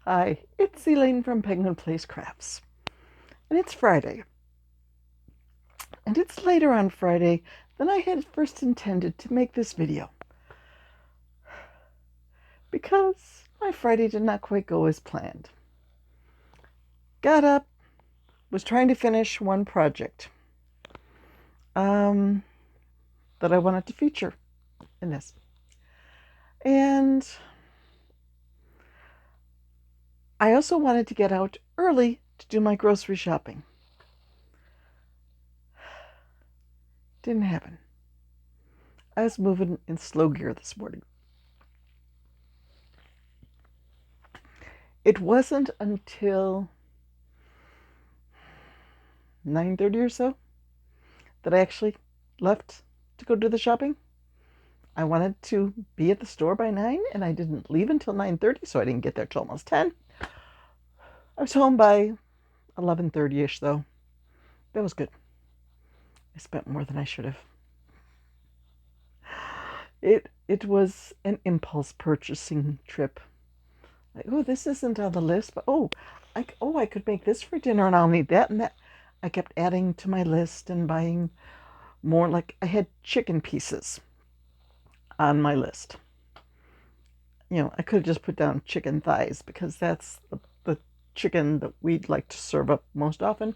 Hi, it's Elaine from Penguin Place Crafts, and it's Friday. And it's later on Friday than I had first intended to make this video, because my Friday did not quite go as planned. Got up, was trying to finish one project that I wanted to feature in this. And I also wanted to get out early to do my grocery shopping. Didn't happen. I was moving in slow gear this morning. It wasn't until 9:30 or so that I actually left to go do the shopping. I wanted to be at the store by 9, and I didn't leave until 9:30, so I didn't get there till almost 10. I was home by 11:30ish, though. That was good. I spent more than I should have. It was an impulse purchasing trip. Like, oh, this isn't on the list, but I could make this for dinner, and I'll need that and that. I kept adding to my list and buying more. Like, I had chicken pieces on my list. I could have just put down chicken thighs, because that's the chicken that we'd like to serve up most often.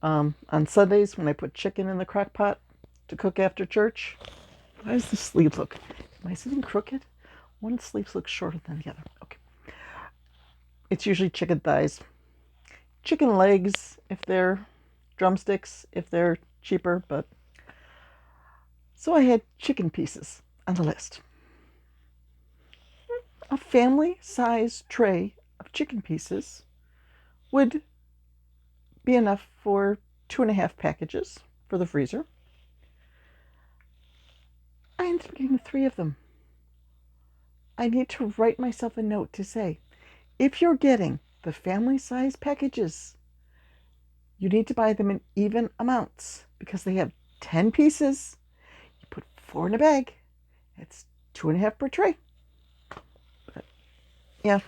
On Sundays, when I put chicken in the crock pot to cook after church. Why does the sleeve look? Am I sitting crooked? One sleeve looks shorter than the other. Okay. It's usually chicken thighs. Chicken legs, if they're drumsticks, if they're cheaper, but. So I had chicken pieces on the list. A family-sized tray of chicken pieces would be enough for 2.5 packages for the freezer. I ended up getting 3 of them. I need to write myself a note to say, if you're getting the family-sized packages, you need to buy them in even amounts, because they have 10 pieces. You put 4 in a bag. It's 2.5 per tray. But yeah,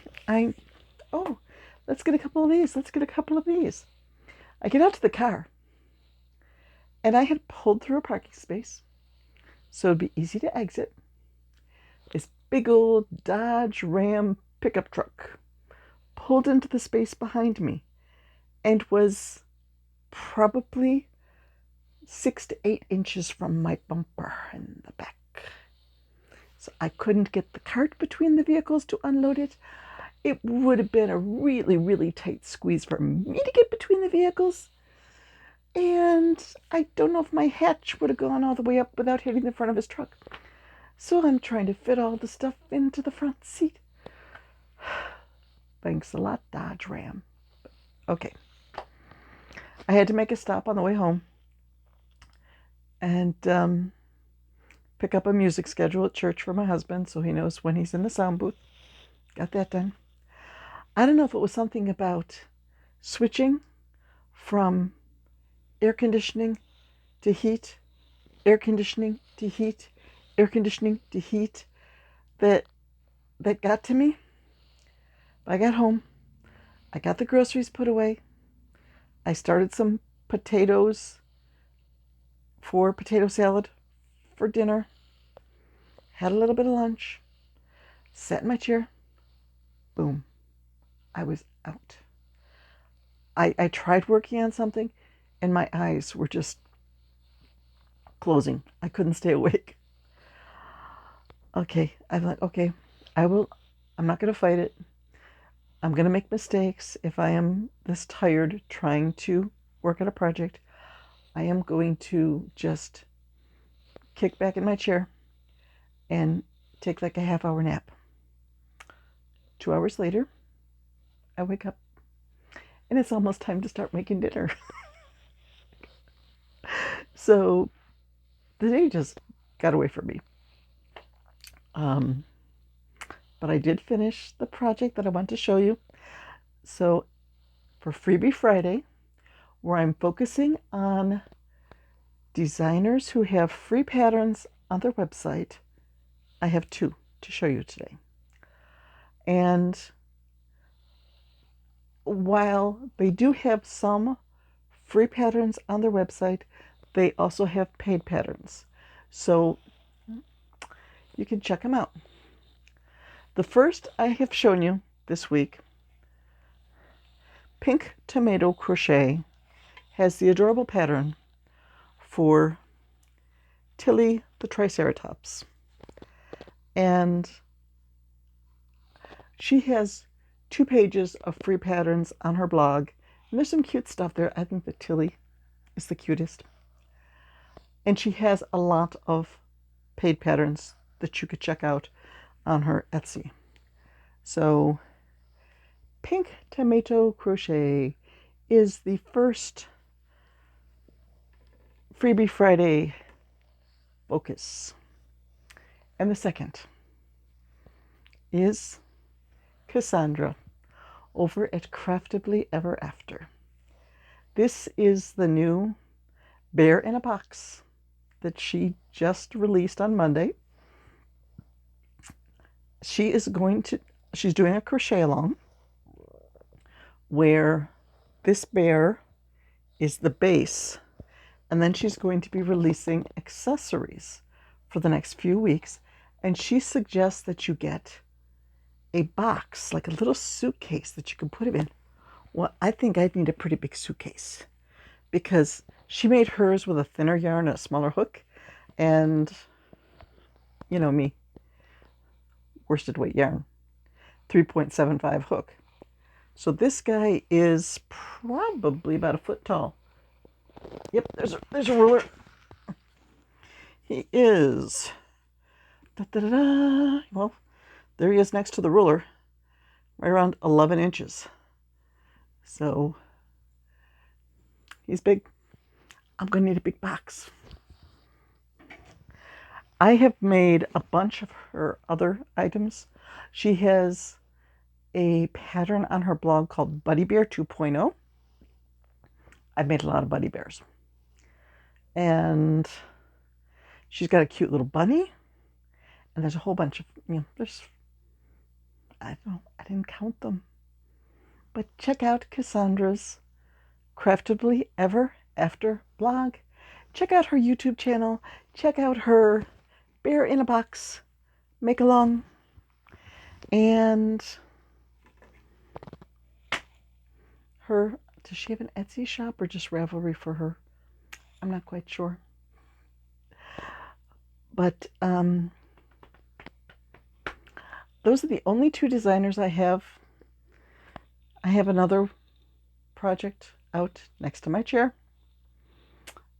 let's get a couple of these. Let's get a couple of these. I get out to the car, and I had pulled through a parking space, so it'd be easy to exit. This big old Dodge Ram pickup truck pulled into the space behind me and was probably 6 to 8 inches from my bumper in the back. So I couldn't get the cart between the vehicles to unload it. It would have been a really, really tight squeeze for me to get between the vehicles. And I don't know if my hatch would have gone all the way up without hitting the front of his truck. So I'm trying to fit all the stuff into the front seat. Thanks a lot, Dodge Ram. Okay. I had to make a stop on the way home and pick up a music schedule at church for my husband, so he knows when he's in the sound booth. Got that done. I don't know if it was something about switching from air conditioning to heat, air conditioning to heat, air conditioning to heat, that got to me. I got home. I got the groceries put away. I started some potatoes for potato salad for dinner. Had a little bit of lunch. Sat in my chair. Boom. I was out. I tried working on something, and my eyes were just closing. I couldn't stay awake. Okay, I'm like, okay, I'm not going to fight it. I'm going to make mistakes. If I am this tired trying to work on a project, I am going to just kick back in my chair and take like a half-hour nap. 2 hours later, I wake up, and it's almost time to start making dinner. So the day just got away from me. But I did finish the project that I want to show you. So for Freebie Friday, where I'm focusing on designers who have free patterns on their website, I have 2 to show you today. And while they do have some free patterns on their website, they also have paid patterns. So you can check them out. The first I have shown you this week, Pink Tomato Crochet, has the adorable pattern for Tilly the Triceratops. And she has 2 pages of free patterns on her blog. And there's some cute stuff there. I think that Tilly is the cutest. And she has a lot of paid patterns that you could check out on her Etsy. So Pink Tomato Crochet is the first Freebie Friday focus. And the second is Cassandra over at Craftably Ever After. This is the new Bear in a Box that she just released on Monday. She's doing a crochet along where this bear is the base, and then she's going to be releasing accessories for the next few weeks, and she suggests that you get a box, like a little suitcase that you can put it in. Well, I think I'd need a pretty big suitcase because she made hers with a thinner yarn and a smaller hook, and you know me, worsted weight yarn, 3.75 hook. So this guy is probably about a foot tall. Yep, there's a ruler. He is, well, there he is next to the ruler, right around 11 inches. So he's big. I'm going to need a big box. I have made a bunch of her other items. She has a pattern on her blog called Buddy Bear 2.0. I've made a lot of buddy bears. And she's got a cute little bunny. And there's a whole bunch of, I didn't count them. But check out Cassandra's Craftably Ever After blog. Check out her YouTube channel. Check out her Bear in a Box make along. And does she have an Etsy shop or just Ravelry for her? I'm not quite sure. But those are the only 2 designers I have. I have another project out next to my chair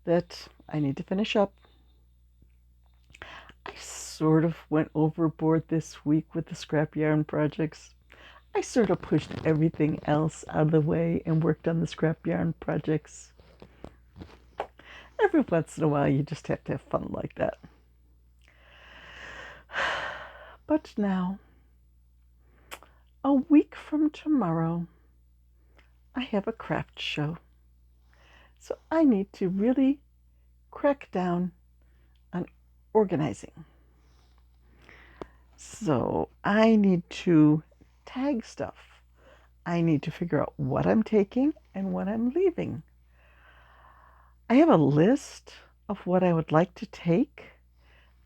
that I need to finish up. I sort of went overboard this week with the scrap yarn projects. I sort of pushed everything else out of the way and worked on the scrap yarn projects. Every once in a while, you just have to have fun like that. But now, a week from tomorrow, I have a craft show. So I need to really crack down on organizing. So I need to tag stuff. I need to figure out what I'm taking and what I'm leaving. I have a list of what I would like to take,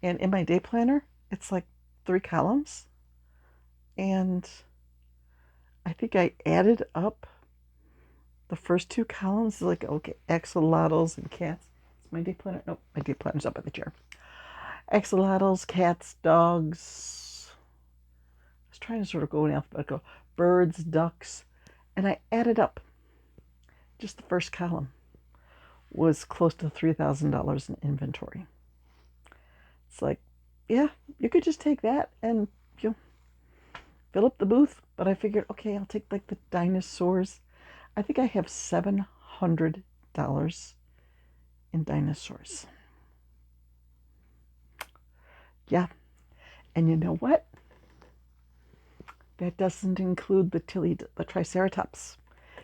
and in my day planner, it's like 3 columns, and I think I added up the first 2 columns, like, okay, axolotls and cats. Is my day planner? Nope, my day planner's up by the chair. Axolotls, cats, dogs. I was trying to sort of go in alphabetical. Birds, ducks, and I added up. Just the first column was close to $3,000 in inventory. It's like, yeah, you could just take that and fill up the booth. But I figured, okay, I'll take like the dinosaurs. I think I have $700 in dinosaurs. Yeah, and you know what? That doesn't include the Tilly the Triceratops,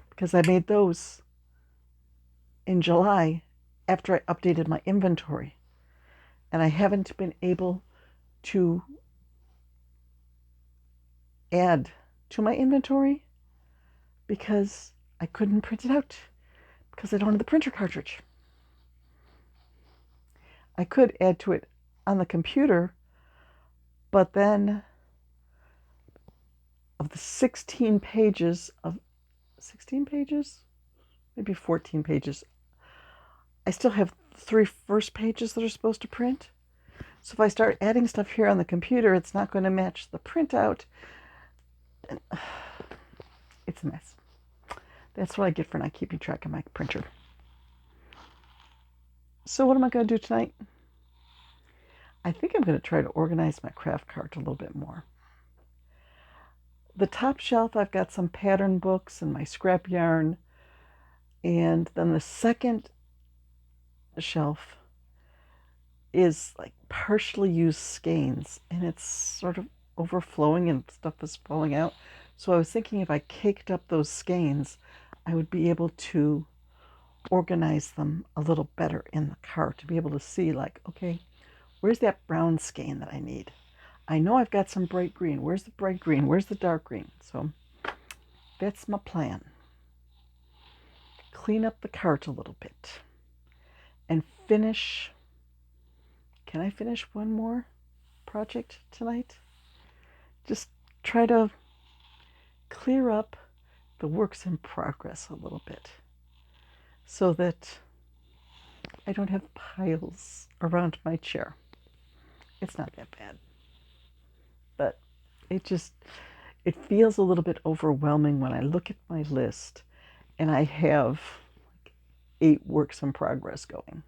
because I made those in July after I updated my inventory. And I haven't been able to add to my inventory because I couldn't print it out because I don't have the printer cartridge. I could add to it on the computer, but then of the 16 pages, maybe 14 pages, I still have 3 first pages that are supposed to print. So if I start adding stuff here on the computer, it's not going to match the printout. It's a mess. That's what I get for not keeping track of my printer. So what am I going to do tonight? I think I'm going to try to organize my craft cart a little bit more. The top shelf, I've got some pattern books and my scrap yarn. And then the second shelf is like partially used skeins, and it's sort of overflowing and stuff is falling out. So I was thinking if I caked up those skeins, I would be able to organize them a little better in the cart, to be able to see like, okay, where's that brown skein that I need? I know I've got some bright green. Where's the bright green? Where's the dark green? So that's my plan. Clean up the cart a little bit and finish. Can I finish one more project tonight? Just try to clear up the works in progress a little bit so that I don't have piles around my chair. It's not that bad, but it feels a little bit overwhelming when I look at my list and I have like 8 works in progress going.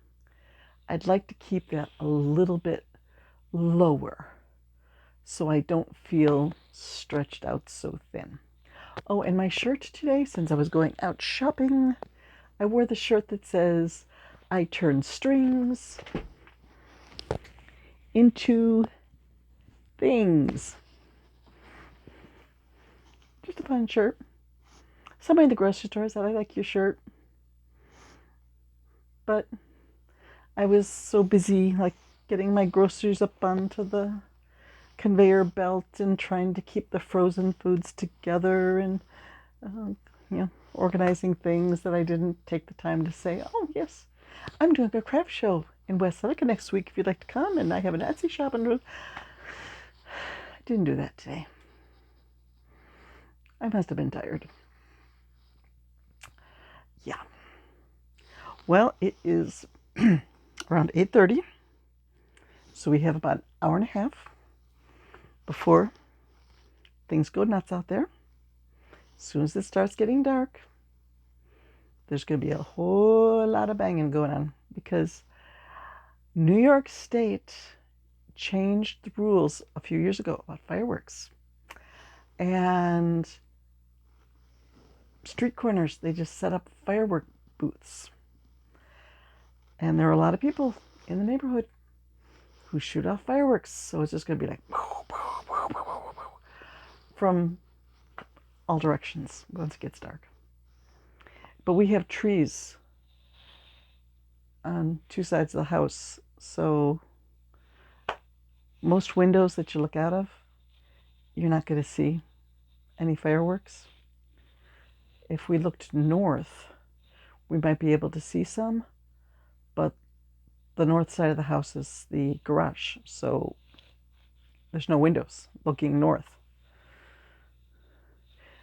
I'd like to keep that a little bit lower so I don't feel stretched out so thin. Oh, and my shirt today, since I was going out shopping, I wore the shirt that says, I turn strings into things. Just a fun shirt. Somebody in the grocery store said, I like your shirt. But I was so busy like getting my groceries up onto the conveyor belt and trying to keep the frozen foods together and organizing things that I didn't take the time to say, oh yes, I'm doing a craft show in West Seneca next week if you'd like to come, and I have an Etsy shop. And I didn't do that today. I must have been tired. Yeah. Well, it is around 8:30, so we have about an hour and a half before things go nuts out there. As soon as it starts getting dark, there's going to be a whole lot of banging going on because New York State changed the rules a few years ago about fireworks. And street corners, they just set up firework booths. And there are a lot of people in the neighborhood who shoot off fireworks. So it's just going to be like from all directions once it gets dark. But we have trees on 2 sides of the house. So most windows that you look out of, you're not going to see any fireworks. If we looked north, we might be able to see some, but the north side of the house is the garage, so there's no windows looking north.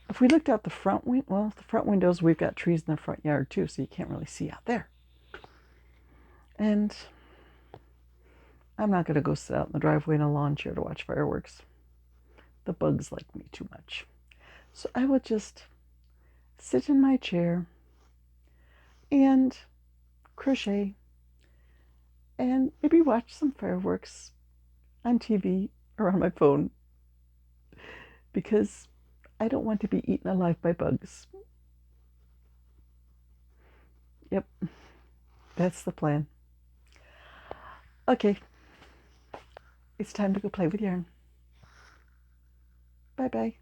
If we looked out the front the front windows, we've got trees in the front yard too, so you can't really see out there. And I'm not going to go sit out in the driveway in a lawn chair to watch fireworks. The bugs like me too much. So I will just sit in my chair and crochet and maybe watch some fireworks on TV or on my phone because I don't want to be eaten alive by bugs. Yep, that's the plan. Okay, it's time to go play with yarn. Bye-bye.